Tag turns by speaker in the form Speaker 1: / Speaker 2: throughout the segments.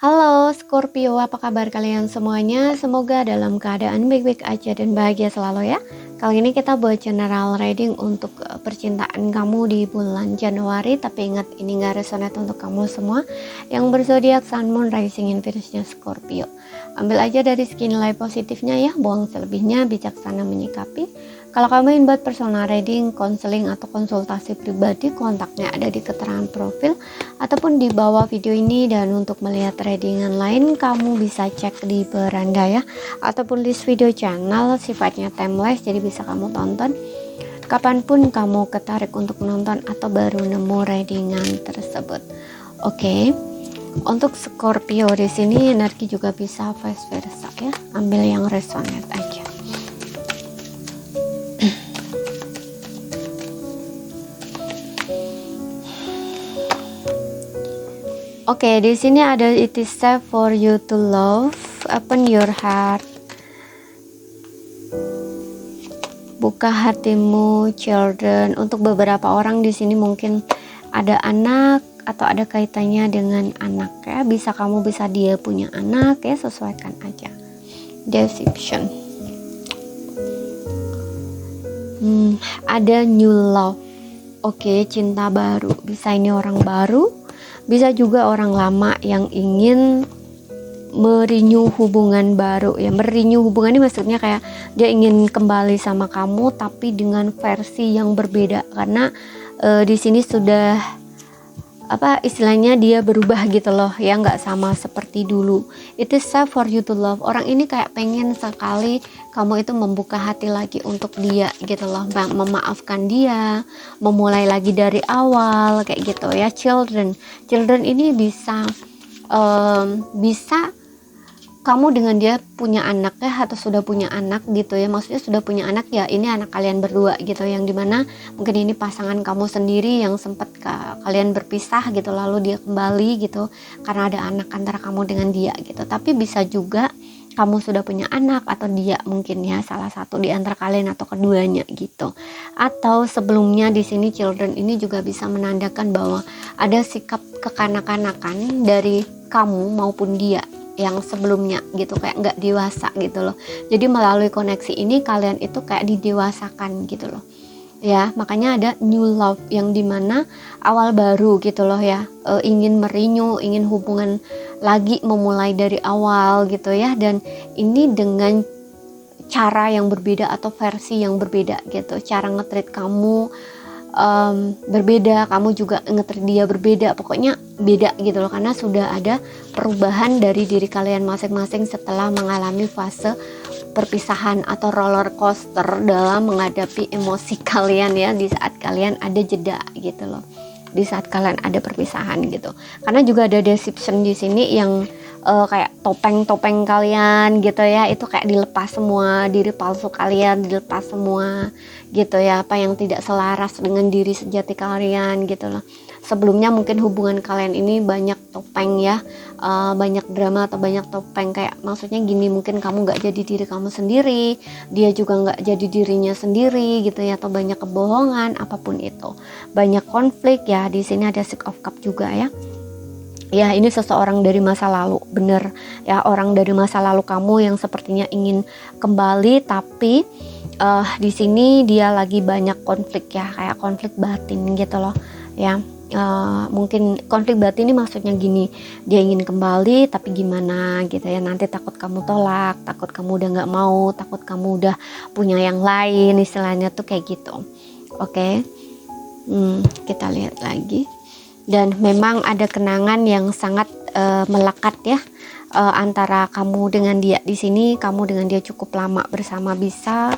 Speaker 1: Halo Scorpio, apa kabar kalian semuanya? Semoga dalam keadaan baik-baik aja dan bahagia selalu ya. Kali ini kita buat general reading untuk percintaan kamu di bulan Januari. Tapi ingat, ini gak resonate untuk kamu semua yang berzodiak Sun, Moon, Rising, in Venus-nya Scorpio. Ambil aja dari segi nilai positifnya ya, buang selebihnya, bijaksana menyikapi. Kalau kamu ingin buat personal reading, konseling, atau konsultasi pribadi, kontaknya ada di keterangan profil ataupun di bawah video ini. Dan untuk melihat readingan lain, kamu bisa cek di beranda ya, ataupun list video channel, sifatnya timeless, jadi bisa kamu tonton kapanpun kamu ketarik untuk menonton atau baru nemu readingan tersebut. Oke. Untuk Scorpio di sini energi juga bisa vice versa ya. Ambil yang resonate aja. Oke, di sini ada it is safe for you to love, open your heart. Buka hatimu, children. Untuk beberapa orang di sini mungkin ada anak atau ada kaitannya dengan anak ya. Bisa dia punya anak ya, sesuaikan aja. Deception. Ada new love. Oke, cinta baru. Bisa ini orang baru. Bisa juga orang lama yang ingin merenew hubungan baru ya. Merenew hubungan ini maksudnya kayak dia ingin kembali sama kamu tapi dengan versi yang berbeda, karena di sini sudah istilahnya dia berubah gitu loh ya, nggak sama seperti dulu. It is safe for you to love. Orang ini kayak pengen sekali kamu itu membuka hati lagi untuk dia gitu loh, memaafkan dia, memulai lagi dari awal kayak gitu ya. Children ini bisa kamu dengan dia punya anak ya, atau sudah punya anak gitu ya. Maksudnya sudah punya anak ya, ini anak kalian berdua gitu, yang dimana mungkin ini pasangan kamu sendiri yang sempat kalian berpisah gitu, lalu dia kembali gitu karena ada anak antara kamu dengan dia gitu. Tapi bisa juga kamu sudah punya anak, atau dia mungkin ya, salah satu di antara kalian atau keduanya gitu. Atau sebelumnya di sini children ini juga bisa menandakan bahwa ada sikap kekanak-kanakan dari kamu maupun dia yang sebelumnya gitu, kayak nggak dewasa gitu loh. Jadi melalui koneksi ini kalian itu kayak didewasakan gitu loh ya. Makanya ada new love yang dimana awal baru gitu loh ya, ingin merenew, ingin hubungan lagi, memulai dari awal gitu ya. Dan ini dengan cara yang berbeda atau versi yang berbeda gitu. Cara nge-treat kamu berbeda, kamu juga nge-treat dia berbeda, pokoknya beda gitu loh, karena sudah ada perubahan dari diri kalian masing-masing setelah mengalami fase perpisahan atau roller coaster dalam menghadapi emosi kalian ya, di saat kalian ada jeda gitu loh, di saat kalian ada perpisahan gitu. Karena juga ada deception di sini yang kayak topeng-topeng kalian gitu ya, itu kayak dilepas semua, diri palsu kalian dilepas semua gitu ya, apa yang tidak selaras dengan diri sejati kalian gitu loh. Sebelumnya mungkin hubungan kalian ini banyak topeng ya, banyak drama atau banyak topeng, kayak maksudnya gini, mungkin kamu gak jadi diri kamu sendiri, dia juga gak jadi dirinya sendiri gitu ya, atau banyak kebohongan, apapun itu, banyak konflik ya. Di sini ada Six of Cups juga ya. Ya, ini seseorang dari masa lalu, bener ya, orang dari masa lalu kamu yang sepertinya ingin kembali, tapi di sini dia lagi banyak konflik ya, kayak konflik batin gitu loh ya. Mungkin konflik batin ini maksudnya gini, dia ingin kembali tapi gimana gitu ya, nanti takut kamu tolak, takut kamu udah nggak mau, takut kamu udah punya yang lain, istilahnya tuh kayak gitu. Oke. Kita lihat lagi. Dan memang ada kenangan yang sangat melekat ya, antara kamu dengan dia. Di sini kamu dengan dia cukup lama bersama, bisa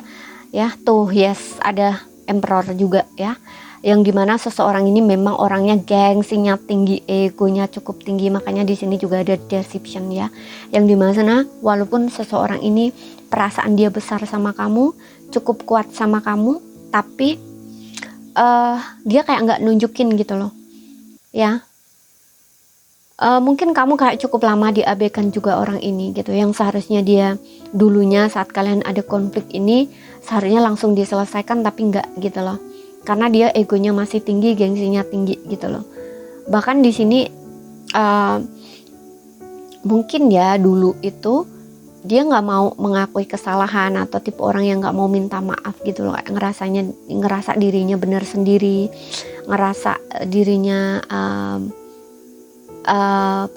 Speaker 1: ya. Tuh, yes, ada Emperor juga ya, yang dimana seseorang ini memang orangnya gengsinya tinggi, egonya cukup tinggi. Makanya di sini juga ada deception ya, yang dimana walaupun seseorang ini perasaan dia besar sama kamu, cukup kuat sama kamu, tapi dia kayak nggak nunjukin gitu loh ya. Mungkin kamu kayak cukup lama diabaikan juga orang ini gitu, yang seharusnya dia dulunya saat kalian ada konflik ini seharusnya langsung diselesaikan, tapi enggak gitu loh, karena dia egonya masih tinggi, gengsinya tinggi gitu loh. Bahkan di sini mungkin ya dulu itu dia nggak mau mengakui kesalahan, atau tipe orang yang nggak mau minta maaf gitu loh, kayak ngerasa dirinya benar sendiri, ngerasa dirinya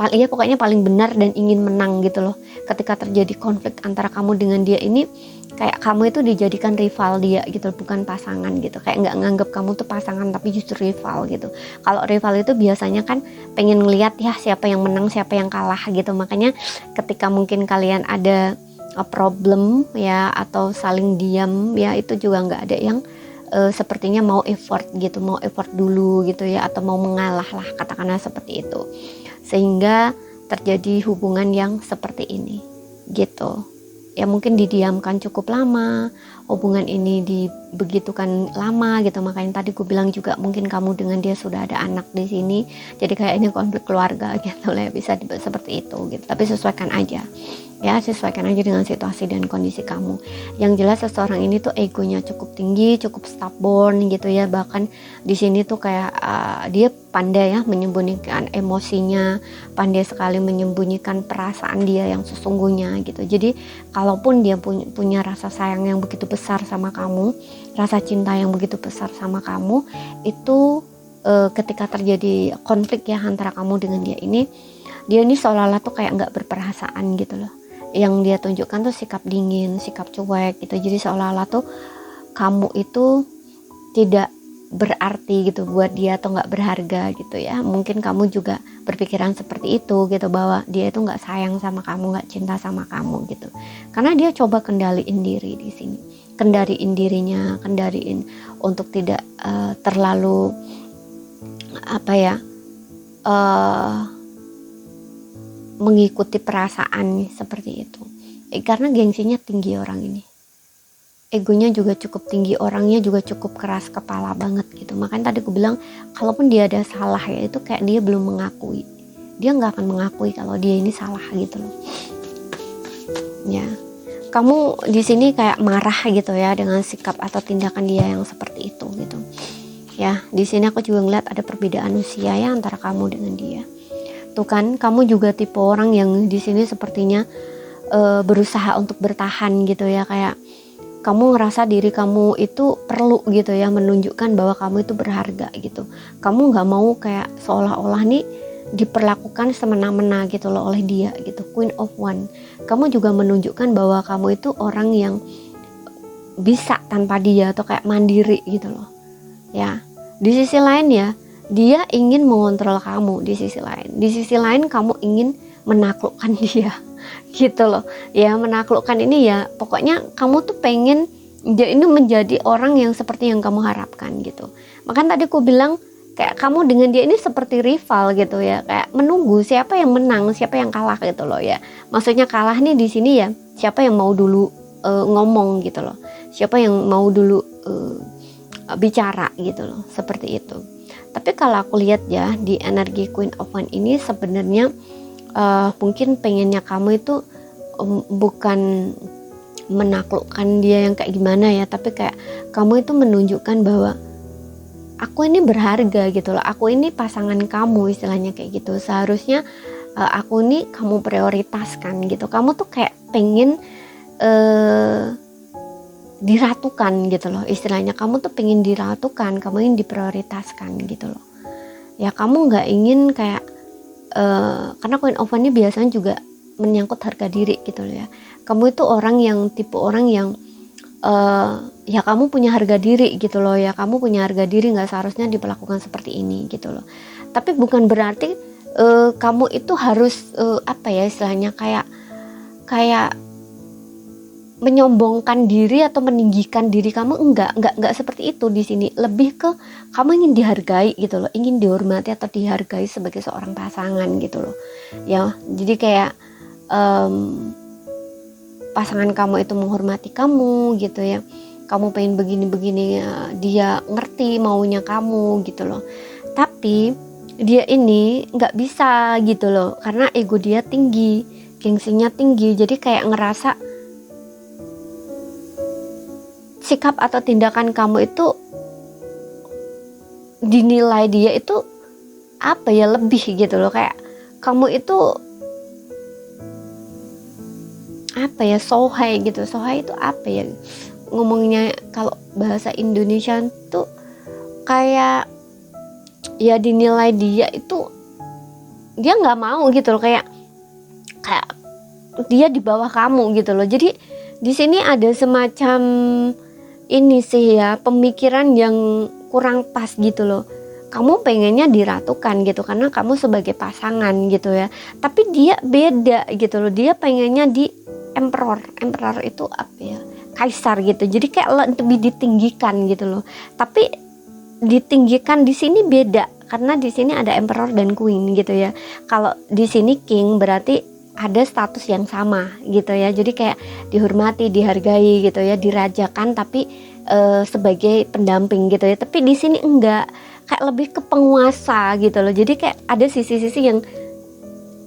Speaker 1: ya pokoknya paling benar dan ingin menang gitu loh. Ketika terjadi konflik antara kamu dengan dia ini, kayak kamu itu dijadikan rival dia gitu, bukan pasangan gitu. Kayak nggak nganggap kamu tuh pasangan, tapi justru rival gitu. Kalau rival itu biasanya kan pengen ngeliat ya siapa yang menang, siapa yang kalah gitu. Makanya ketika mungkin kalian ada problem ya, atau saling diam ya, itu juga nggak ada yang sepertinya mau effort gitu, mau effort dulu gitu ya, atau mau mengalah lah, katakanlah seperti itu, sehingga terjadi hubungan yang seperti ini gitu ya. Mungkin didiamkan cukup lama, hubungan ini dibegitukan lama gitu. Makanya tadi gue bilang juga mungkin kamu dengan dia sudah ada anak di sini, jadi kayaknya konflik keluarga gitu lah, bisa seperti itu gitu. Tapi sesuaikan aja ya, sesuaikan aja dengan situasi dan kondisi kamu. Yang jelas seseorang ini tuh egonya cukup tinggi, cukup stubborn gitu ya. Bahkan di sini tuh kayak dia pandai ya menyembunyikan emosinya, pandai sekali menyembunyikan perasaan dia yang sesungguhnya gitu. Jadi kalaupun dia punya rasa sayang yang begitu besar sama kamu, rasa cinta yang begitu besar sama kamu, itu ketika terjadi konflik ya antara kamu dengan dia ini seolah-olah tuh kayak nggak berperasaan gitu loh. Yang dia tunjukkan tuh sikap dingin, sikap cuek gitu. Jadi seolah-olah tuh kamu itu tidak berarti gitu buat dia, atau nggak berharga gitu ya. Mungkin kamu juga berpikiran seperti itu gitu, bahwa dia itu nggak sayang sama kamu, nggak cinta sama kamu gitu. Karena dia coba kendaliin diri di sini, kendaliin dirinya, kendaliin untuk tidak terlalu mengikuti perasaan seperti itu. Karena gengsinya tinggi orang ini, egonya juga cukup tinggi, orangnya juga cukup keras kepala banget gitu. Makanya tadi aku bilang, kalaupun dia ada salah ya, itu kayak dia belum mengakui, dia nggak akan mengakui kalau dia ini salah gitu loh ya. Kamu di sini kayak marah gitu ya dengan sikap atau tindakan dia yang seperti itu gitu ya. Di sini aku juga ngeliat ada perbedaan usia ya antara kamu dengan dia. Tuh kan, kamu juga tipe orang yang di sini sepertinya berusaha untuk bertahan gitu ya, kayak kamu ngerasa diri kamu itu perlu gitu ya, menunjukkan bahwa kamu itu berharga gitu. Kamu nggak mau kayak seolah-olah nih diperlakukan semena-mena gitu loh oleh dia gitu, Queen of One. Kamu juga menunjukkan bahwa kamu itu orang yang bisa tanpa dia, atau kayak mandiri gitu loh ya. Di sisi lain ya, dia ingin mengontrol kamu. Di sisi lain kamu ingin menaklukkan dia gitu loh ya. Menaklukkan ini ya, pokoknya kamu tuh pengen dia ini menjadi orang yang seperti yang kamu harapkan gitu. Makanya tadi aku bilang kayak kamu dengan dia ini seperti rival gitu ya, kayak menunggu siapa yang menang, siapa yang kalah gitu loh ya. Maksudnya kalah nih di sini ya, siapa yang mau dulu ngomong gitu loh, siapa yang mau dulu bicara gitu loh, seperti itu. Tapi kalau aku lihat ya, di energi Queen of One ini sebenarnya mungkin pengennya kamu itu bukan menaklukkan dia yang kayak gimana ya, tapi kayak kamu itu menunjukkan bahwa aku ini berharga gitu loh, aku ini pasangan kamu, istilahnya kayak gitu. Seharusnya aku ini kamu prioritaskan gitu. Kamu tuh kayak pengen diratukan gitu loh, istilahnya kamu tuh pengen diratukan, kamu ingin diprioritaskan gitu loh ya. Kamu nggak ingin kayak karena Queen of One ini biasanya juga menyangkut harga diri gitu loh ya. Kamu itu orang yang tipe orang yang ya kamu punya harga diri gitu loh ya, kamu punya harga diri, nggak seharusnya diperlakukan seperti ini gitu loh. Tapi bukan berarti kamu itu harus istilahnya kayak menyombongkan diri atau meninggikan diri kamu. Enggak seperti itu di sini. Lebih ke kamu ingin dihargai gitu loh, ingin dihormati atau dihargai sebagai seorang pasangan gitu loh ya. Jadi kayak pasangan kamu itu menghormati kamu gitu ya, kamu pengen begini-begini ya, dia ngerti maunya kamu gitu loh. Tapi dia ini nggak bisa gitu loh, karena ego dia tinggi, gengsinya tinggi. Jadi kayak ngerasa sikap atau tindakan kamu itu dinilai dia itu lebih gitu loh, kayak kamu itu apa ya, sohai gitu. Sohai itu apa ya ngomongnya kalau bahasa Indonesia tuh, kayak ya dinilai dia itu dia nggak mau gitu loh, kayak dia di bawah kamu gitu loh. Jadi di sini ada semacam ini sih ya, pemikiran yang kurang pas gitu loh. Kamu pengennya diratukan gitu karena kamu sebagai pasangan gitu ya, tapi dia beda gitu loh, dia pengennya di emperor. Emperor itu apa ya, kaisar gitu, jadi kayak lebih ditinggikan gitu loh. Tapi ditinggikan di sini beda, karena di sini ada emperor dan queen gitu ya. Kalau di sini king berarti ada status yang sama gitu ya, jadi kayak dihormati, dihargai gitu ya, dirajakan, tapi sebagai pendamping gitu ya. Tapi di sini enggak, kayak lebih ke penguasa gitu loh. Jadi kayak ada sisi-sisi yang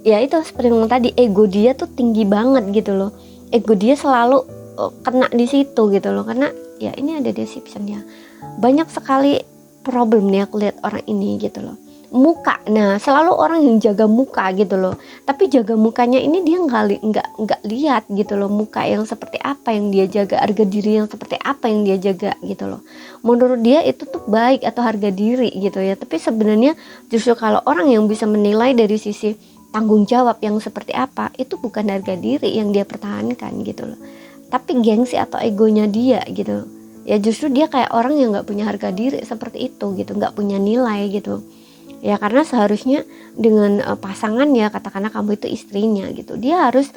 Speaker 1: ya itu seperti yang tadi, ego dia tuh tinggi banget gitu loh. Ego dia selalu kena di situ gitu loh, karena ya ini ada deception ya. Banyak sekali problem nih aku lihat orang ini gitu loh. Muka, nah selalu orang yang jaga muka gitu loh, tapi jaga mukanya ini dia nggak lihat gitu loh, muka yang seperti apa yang dia jaga, harga diri yang seperti apa yang dia jaga gitu loh. Menurut dia itu tuh baik atau harga diri gitu ya, tapi sebenarnya justru kalau orang yang bisa menilai dari sisi tanggung jawab yang seperti apa, itu bukan harga diri yang dia pertahankan gitu loh, tapi gengsi atau egonya dia gitu. Ya justru dia kayak orang yang nggak punya harga diri seperti itu gitu, nggak punya nilai gitu. Ya karena seharusnya dengan pasangan ya, katakanlah kamu itu istrinya gitu, dia harus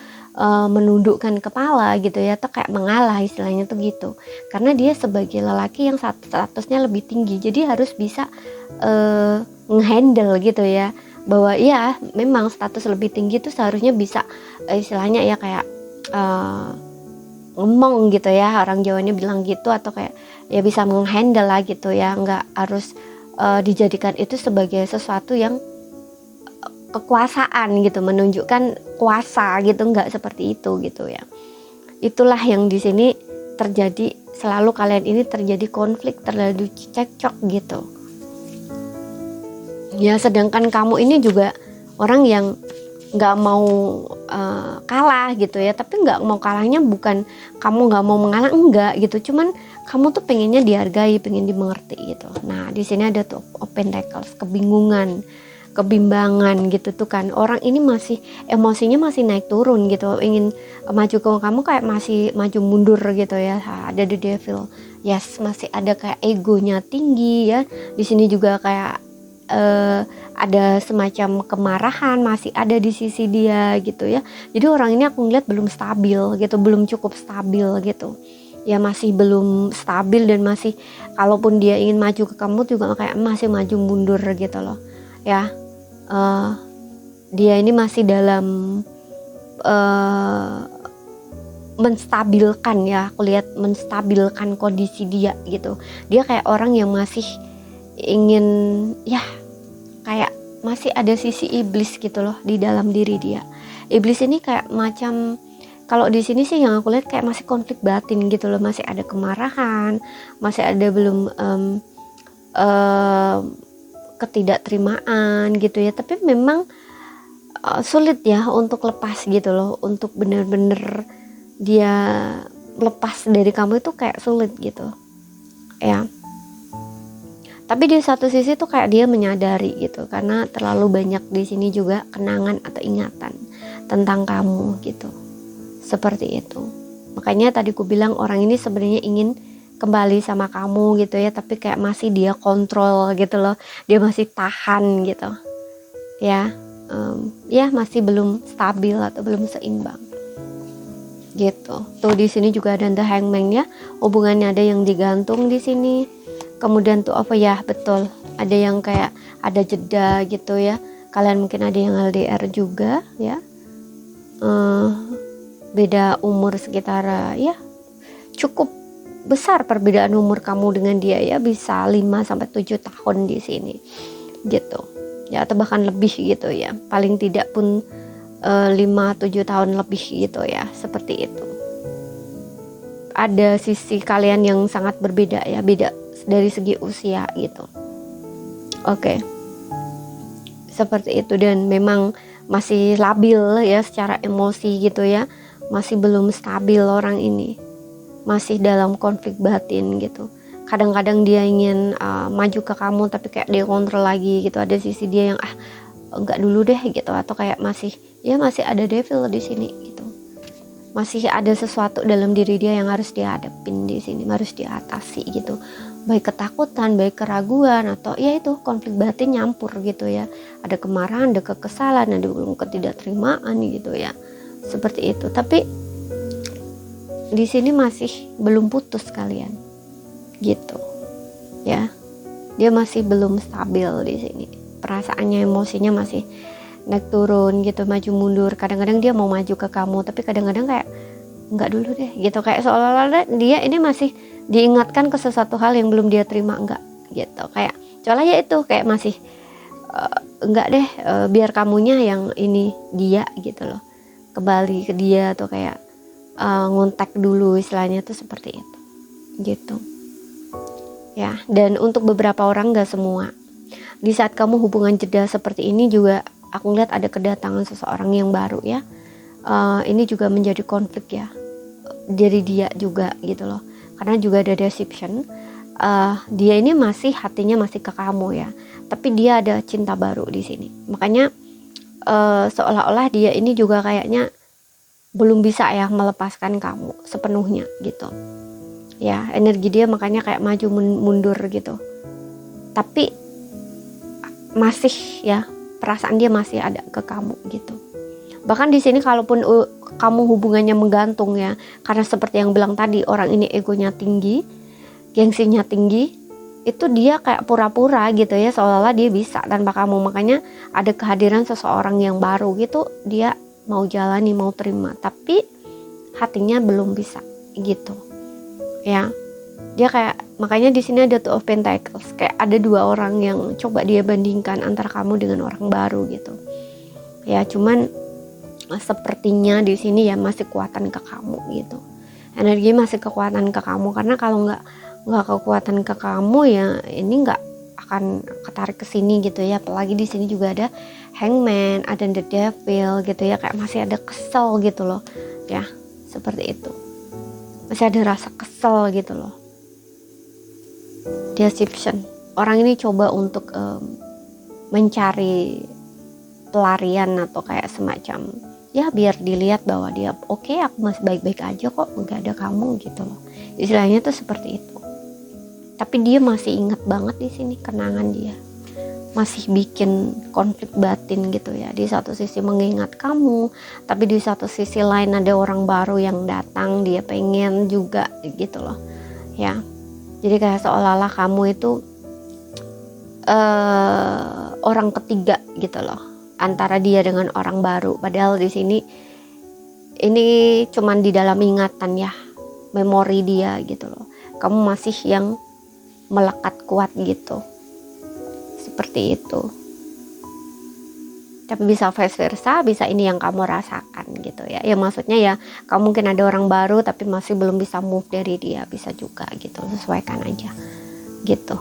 Speaker 1: menundukkan kepala gitu ya, atau kayak mengalah istilahnya tuh gitu. Karena dia sebagai lelaki yang statusnya lebih tinggi, jadi harus bisa ngehandle gitu ya, bahwa ya memang status lebih tinggi itu seharusnya bisa istilahnya ya kayak ngomong gitu ya, orang Jawanya bilang gitu, atau kayak ya bisa menghandle lah gitu ya, nggak harus dijadikan itu sebagai sesuatu yang kekuasaan gitu, menunjukkan kuasa gitu, nggak seperti itu gitu ya. Itulah yang di sini terjadi, selalu kalian ini terjadi konflik, terlalu cekcok gitu ya. Sedangkan kamu ini juga orang yang nggak mau kalah gitu ya, tapi nggak mau kalahnya bukan kamu nggak mau mengalah, enggak gitu, cuman kamu tuh pengennya dihargai, pengen dimengerti gitu. Nah di sini ada tuh open tackles, kebingungan, kebimbangan gitu tuh kan. Orang ini masih emosinya masih naik turun gitu, ingin maju ke kamu kayak masih maju mundur gitu ya. Ada the devil, yes, masih ada kayak egonya tinggi ya. Di sini juga kayak ada semacam kemarahan masih ada di sisi dia gitu ya. Jadi orang ini aku ngeliat belum stabil gitu, belum cukup stabil gitu ya, masih belum stabil, dan masih kalaupun dia ingin maju ke kamu juga kayak masih maju mundur gitu loh ya. Dia ini masih dalam menstabilkan ya, aku lihat menstabilkan kondisi dia gitu. Dia kayak orang yang masih ingin ya, kayak masih ada sisi iblis gitu loh di dalam diri dia. Iblis ini kayak macam, kalau di sini sih yang aku lihat kayak masih konflik batin gitu loh, masih ada kemarahan, masih ada belum ketidakterimaan gitu ya. Tapi memang sulit ya untuk lepas gitu loh, untuk bener-bener dia lepas dari kamu itu kayak sulit gitu ya. Tapi di satu sisi tuh kayak dia menyadari gitu, karena terlalu banyak di sini juga kenangan atau ingatan tentang kamu gitu. Seperti itu. Makanya tadi ku bilang orang ini sebenarnya ingin kembali sama kamu gitu ya, tapi kayak masih dia kontrol gitu loh. Dia masih tahan gitu. Ya. Ya masih belum stabil atau belum seimbang. Gitu. Tuh di sini juga ada the hangman ya. Hubungannya ada yang digantung di sini. Kemudian tuh apa ya, betul. Ada yang kayak ada jeda gitu ya. Kalian mungkin ada yang LDR juga ya. Beda umur sekitar ya cukup besar perbedaan umur kamu dengan dia ya, bisa 5-7 tahun di sini gitu ya, atau bahkan lebih gitu ya, paling tidak pun 5-7 tahun lebih gitu ya, seperti itu. Ada sisi kalian yang sangat berbeda ya, beda dari segi usia gitu. Oke. Seperti itu, dan memang masih labil ya secara emosi gitu ya, masih belum stabil orang ini, masih dalam konflik batin gitu. Kadang-kadang dia ingin maju ke kamu tapi kayak dia kontrol lagi gitu. Ada sisi dia yang enggak dulu deh gitu, atau kayak masih ada devil di sini gitu. Masih ada sesuatu dalam diri dia yang harus dihadapin di sini, harus diatasi gitu. Baik ketakutan, baik keraguan, atau ya itu konflik batin nyampur gitu ya. Ada kemarahan, ada kekesalan, ada ketidakterimaan gitu ya. Seperti itu. Tapi di sini masih belum putus kalian. Gitu. Ya. Dia masih belum stabil di sini. Perasaannya, emosinya masih naik turun gitu, maju mundur. Kadang-kadang dia mau maju ke kamu, tapi kadang-kadang kayak enggak dulu deh gitu, kayak seolah-olah dia ini masih diingatkan ke sesuatu hal yang belum dia terima, enggak gitu. Kayak soalnya ya itu kayak masih enggak deh, biar kamunya yang ini dia gitu loh. Kembali ke dia atau kayak ngontak dulu istilahnya tuh seperti itu. Gitu. Ya, dan untuk beberapa orang, gak semua. Di saat kamu hubungan jeda seperti ini juga aku lihat ada kedatangan seseorang yang baru ya. Ini juga menjadi konflik ya dari dia juga gitu loh, karena juga ada deception. Dia ini masih hatinya masih ke kamu ya, tapi dia ada cinta baru di sini. Makanya seolah-olah dia ini juga kayaknya belum bisa ya melepaskan kamu sepenuhnya gitu ya. Energi dia makanya kayak maju mundur gitu, tapi masih ya, perasaan dia masih ada ke kamu gitu. Bahkan di sini kalaupun kamu hubungannya menggantung ya, karena seperti yang bilang tadi, orang ini egonya tinggi, gengsinya tinggi, itu dia kayak pura-pura gitu ya, seolah-olah dia bisa tanpa kamu. Makanya ada kehadiran seseorang yang baru gitu, dia mau jalani, mau terima, tapi hatinya belum bisa gitu ya. Dia kayak, makanya di sini ada Two of Pentacles, kayak ada dua orang yang coba dia bandingkan antara kamu dengan orang baru gitu ya. Cuman sepertinya di sini ya masih kekuatan ke kamu gitu, energi masih kekuatan ke kamu, karena kalau nggak kekuatan ke kamu ya ini nggak akan ketarik ke sini gitu ya. Apalagi di sini juga ada Hangman, ada The Devil gitu ya, kayak masih ada kesel gitu loh ya, seperti itu, masih ada rasa kesel gitu loh. Deception, orang ini coba untuk mencari pelarian atau kayak semacam ya biar dilihat bahwa dia oke, aku masih baik-baik aja kok, nggak ada kamu gitu loh, istilahnya tuh seperti itu. Tapi dia masih ingat banget di sini kenangan dia, masih bikin konflik batin gitu ya. Di satu sisi mengingat kamu, tapi di satu sisi lain ada orang baru yang datang, dia pengen juga gitu loh ya. Jadi kayak seolah-olah kamu itu orang ketiga gitu loh antara dia dengan orang baru. Padahal di sini ini cuman di dalam ingatan ya, memori dia gitu loh. Kamu masih yang melekat kuat gitu, seperti itu. Tapi bisa vice versa, bisa ini yang kamu rasakan gitu ya. Ya maksudnya ya, kamu mungkin ada orang baru tapi masih belum bisa move dari dia, bisa juga gitu. Sesuaikan aja gitu.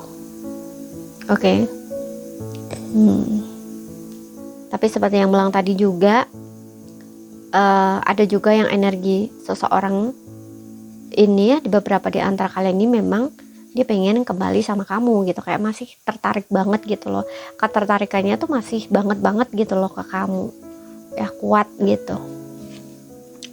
Speaker 1: Oke. Tapi seperti yang bilang tadi juga, ada juga yang energi seseorang ini ya, di beberapa di antara kalian ini memang dia pengen kembali sama kamu gitu, kayak masih tertarik banget gitu loh. Ketertarikannya tuh masih banget gitu loh ke kamu ya, kuat gitu.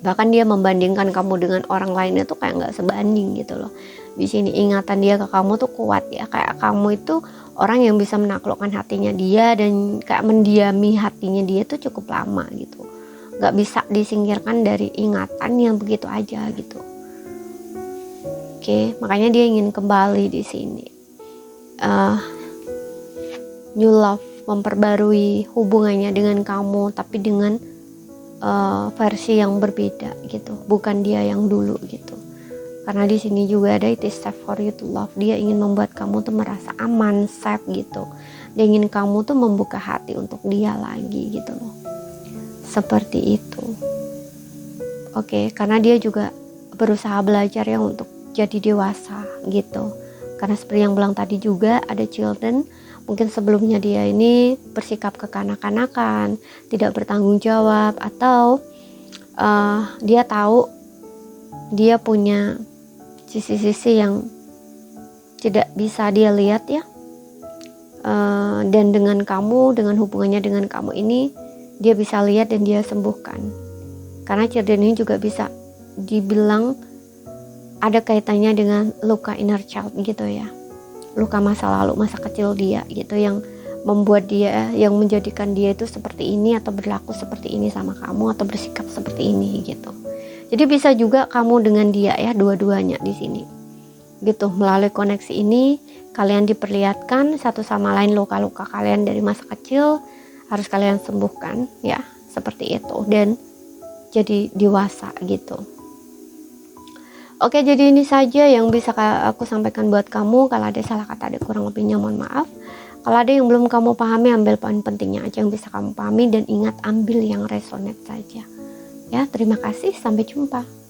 Speaker 1: Bahkan dia membandingkan kamu dengan orang lainnya tuh kayak nggak sebanding gitu loh. Di sini ingatan dia ke kamu tuh kuat ya, kayak kamu itu orang yang bisa menaklukkan hatinya dia dan kayak mendiami hatinya dia tuh cukup lama gitu, nggak bisa disingkirkan dari ingatan yang begitu aja gitu. Oke, makanya dia ingin kembali di sini. New love, memperbarui hubungannya dengan kamu, tapi dengan versi yang berbeda gitu, bukan dia yang dulu gitu. Karena di sini juga ada it is safe for you to love. Dia ingin membuat kamu tuh merasa aman, safe gitu. Dia ingin kamu tuh membuka hati untuk dia lagi gitu loh. Seperti itu. Oke, karena dia juga berusaha belajar ya untuk jadi dewasa gitu. Karena seperti yang bilang tadi juga ada children. Mungkin sebelumnya dia ini bersikap kekanak-kanakan, tidak bertanggung jawab, atau Dia tahu dia punya sisi-sisi yang tidak bisa dia lihat ya. Dan dengan kamu, dengan hubungannya dengan kamu ini, dia bisa lihat dan dia sembuhkan. Karena children ini juga bisa dibilang ada kaitannya dengan luka inner child gitu ya, luka masa lalu, masa kecil dia gitu, yang membuat dia, yang menjadikan dia itu seperti ini atau berlaku seperti ini sama kamu atau bersikap seperti ini gitu. Jadi bisa juga kamu dengan dia ya, dua-duanya di sini gitu. Melalui koneksi ini kalian diperlihatkan satu sama lain luka-luka kalian dari masa kecil harus kalian sembuhkan ya, seperti itu, dan jadi dewasa gitu. Oke, jadi ini saja yang bisa aku sampaikan buat kamu. Kalau ada salah kata, ada kurang lebihnya mohon maaf. Kalau ada yang belum kamu pahami, ambil poin pentingnya aja yang bisa kamu pahami, dan ingat ambil yang resonate saja ya. Terima kasih, sampai jumpa.